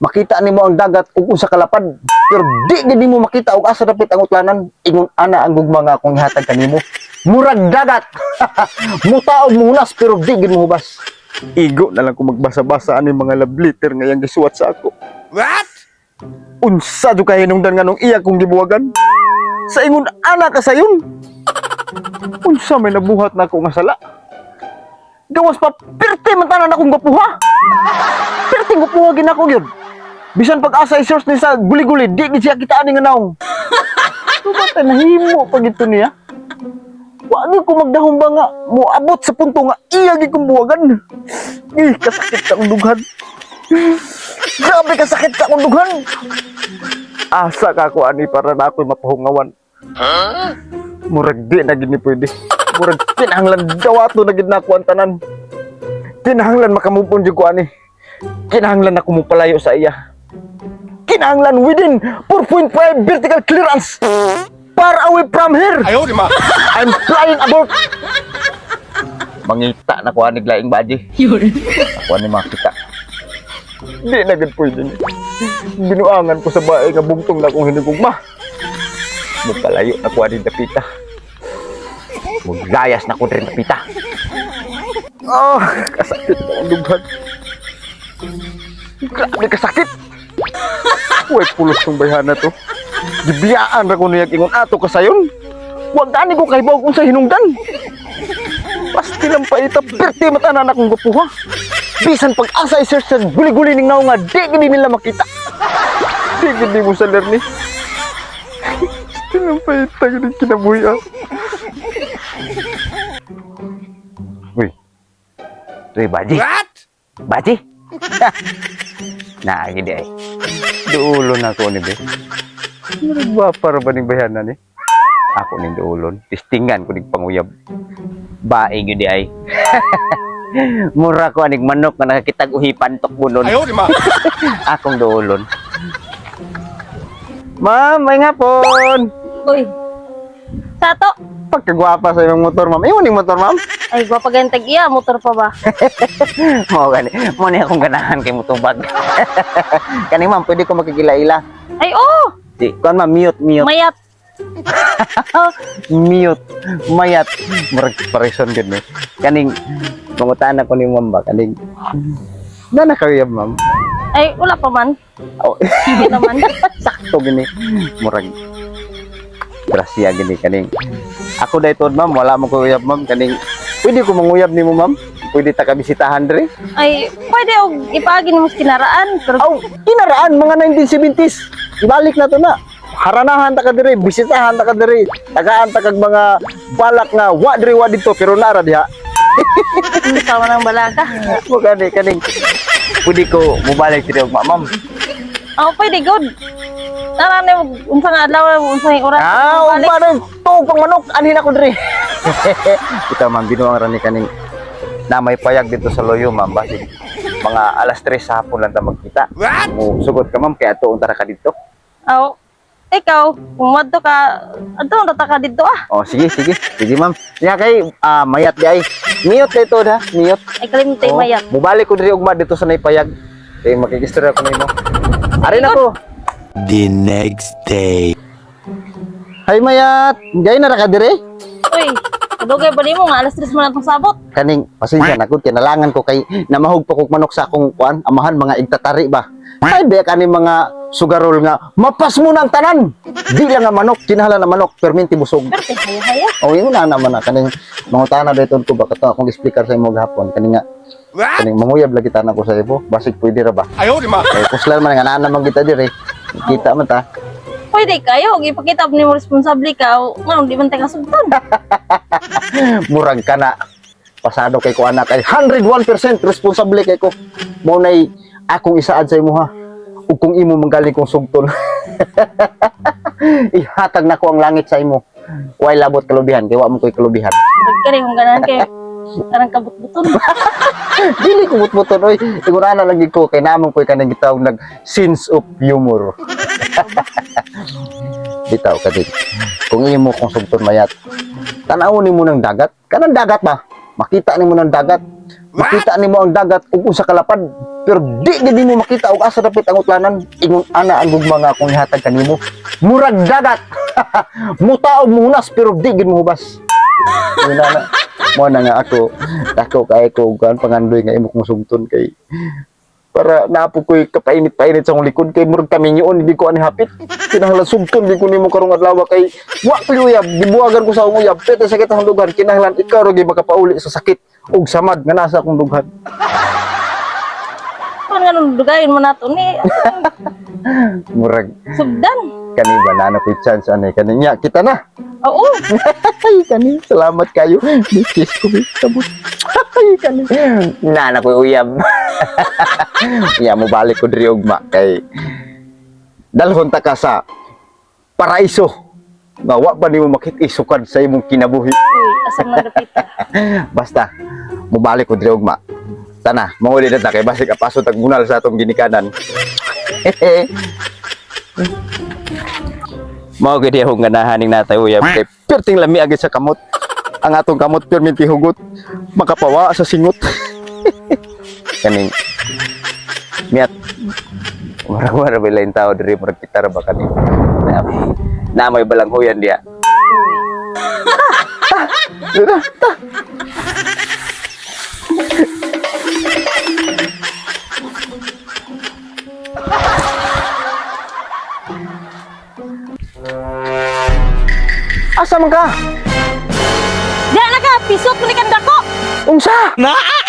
makita nimo ang dagat ug usa ka lapad. Pero di gid nimo makita og asa dapit ang utlanan. Ingon ana ang gugma nga akong ihatag kanimo. Murag dagat. Mutaog munas pero di gid mohubas. Igo na lang ko magbasa-basa ani mga love letter nga yang gisuwat sa ako. What? Unsa jud kay hinungdan nganong iya kong gibuwagan? Sa ingon ana ka sayon. Unsa may nabuhat na ako nga sala? Gawas pa perti man tanan akong gapuha. Perti gapuha gid ako gyud. Bisan pag-asa i-search ni sa guli-guli, di gid siya kita ani nga naong. Subat nahimo pag ito niya. Wagi ko magdahom ba nga moabot sa punto nga iya gid kong buwagan. Kasakit sa akong dughan. Grabe kasakit sa akong dughan. Asa ka ako ani para na ako'y mapahungawan. Murag di na gid ni pwede. Murag kinahanglan dawato na gid na ako ang tanan. Kinahanglan makamupon jud ko ani. Kinahanglan ako mopalayo sa iya. Kinahanglan within 4.5 vertical clearance. Far away from here. Ayaw, di ma. I'm flying abort. Mangita na ko anig laing baji. Ako ani makita. Di na gid pwede ni. Binuangan ko sa bae nga bugtong na akong hinigugma. Magkalayo na ko ani dapita. Maglayas na ko rin dapita. Oh, kasakit na ang dughan. Grabe kasakit. Uy, pulos kong bayhan na to. Gibiyaan ra ko niya ingon ato kasayon. Huwag gani ko kay kung sa hinungdan. Pasti lang pa ita, perti matanan akong gapuha. Bisan pag-asa i-search sa guli-guli ning naong nga, di gini nila makita. Di gini mo sa lerni. Pasti lang pa ita, gini kinabuhi ah. Uy. Uy, Baji. What? Baji? Nah, gini ay. Duulo na ako ni Be. Para ba ning bayanan ni? Ako ning duulon. Tistingan ko ning panguyab. Bae gyud ay. Mura ko aning manok nga nakakitag uhipan tok bunon. Ayaw, di ma. Akong duulon. Ma'am, may ngapon. Uy. Sato. Pagkagwapa sa imong motor, ma'am. Iwan ning motor, ma'am. Ay, gwa pagantag iya, motor pa ba? Mo gani. Mo ni akong ganahan kay motubag. Kani ma'am, pwede ko makikila-ila. Ay, oh! Di, kuan ma'am, mute. Mayat. Mute. Mayat. Murag parison gid ni. Kaning mangutan ako ni ma'am ba kaning na nakayab ma'am. Ay, wala pa man. Oh, Hindi naman. sakto gini. Murag grasya gini kaning. Ako daytod ma'am, wala mo ko uyab ma'am kaning. Pwede ko manguyab nimo ma'am. Pwede ta ka bisitahan diri. Ay, pwede og ipaagi mo sa kinaraan. Pero, Aw, kinaraan mga 1970s. Ibalik na to na. Haranahan ta ka diri, bisitahan ta ka diri. Tagaan ta kag mga balak nga wa diri wa dito pero nara diha. sama ng balaka. Mo gani kaning. Pwede ko mobalik diri og ma'am. Oh, pwede, good. Narane mo, unsang adlaw, unsang oras. Ah, paano tuog pang manok anhin ako diri. Kita ma'am binuang ra ni kaning na may payag dito sa Loyo ma'am basi mga alas 3 sa hapon lang ta magkita. What? Sugod ka ma'am kaya tuon tara ka dito. Oh, ikaw, kung madto ka, adto na ka dito ah. Oh, sige ma'am. Nya kay mayat di ay. Mute dito da, mute. Ay, kalimutay mayat. Mubalik ko diri ugma dito sa napayag. Kay makikistorya ko nimo. Ari na ko. The next day. Hay mayat, gay na ra ka diri? Uy, kadugay ba nimo nga alas 3 man atong sabot? Kaning pasensya na ko kinalangan ko kay namahog pa kog manok sa akong kuan, amahan mga igtatari ba. Ay be kani mga sugarol nga mapas mo nang tanan. Di lang nga manok, kinahanglan na manok perminti busog. Pero haya-haya. O yun na naman na kaning mangutana dayton ko ba kato akong explicar sa imo gahapon kani nga What? kaning manguyab lagi tanan ko sa ibo, basig pwede ra ba? Ayaw, di ma. Kay kuslan man nga naman kita diri. Kita man ta. Pwede kayo, ipakita mo nimo responsable ka, nganong di man tayo kasugtan. Murag ka na. Pasado kay ko anak kay 101% responsable kay ko. Mo nay akong isaad sa imo ha. Ug kung imo manggaling kong sugton. Ihatag na ko ang langit sa imo. Way labot kalubihan kay wa mo koy kalubihan. Pagkari kung ganahan kay karang kabut-buton. Dili ko mutmuton oy. Sigurana lagi ko kay namon koy kanang gitawag nag sense of humor. Bitaw ka din. Kung imo kong sugton mayat. Tan-awon nimo ng dagat. Kanang dagat ba? Makita nimo ng dagat. makita nimo ang dagat ug usa ka lapad. Pero di gid mo makita og asa dapit ang utlanan. Ingon ana ang gugma nga akong ihatag kanimo. Murag dagat. Muta og munas pero di gid mo hubas. Wala na. Mo na nga ako kay ko kan pangandoy nga imo kong sugton kay para naapo ko'y kapainit-painit sa akong likod kay murag kami yun, hindi ko ani hapit. Kinahanglan sugton, di ko nimo karong adlaw kay wa ko uyab, gibuwagan ko sa akong uyab, pete sakit ang dugan, kinahanglan ikaw ra gyud makapauli sa sakit ug samad nga nasa akong dughan. Kung nga nung dugayin mo nato ni, Murag sugdan. kani ba na ko'y chance ani kaninya kita na. Oo. Ay kani, salamat kayo. Kiss ko sabot. Ay kani. Na ko'y uyab. Ya mo balik ko diri ugma kay dalhon ta ka sa paraiso. Nga wa pa nimo makit-isukad sa imong kinabuhi. Uy, asam nagapita. Basta mo balik ko diri ugma. Tana, manguli na ta kay basig apasot ang bunal sa atong ginikanan. Mao gid akong ganahaning natay uyab kay perting lami agad sa kamot. Ang atong kamot perminti hugot makapawa sa singot. Kaning miat wara bilain tao diri murag kita ra ba kani. Na may balanghoyan dia. Asa man ka? Diyan na ka, pisot mo ni kang dako. Unsa? Naa!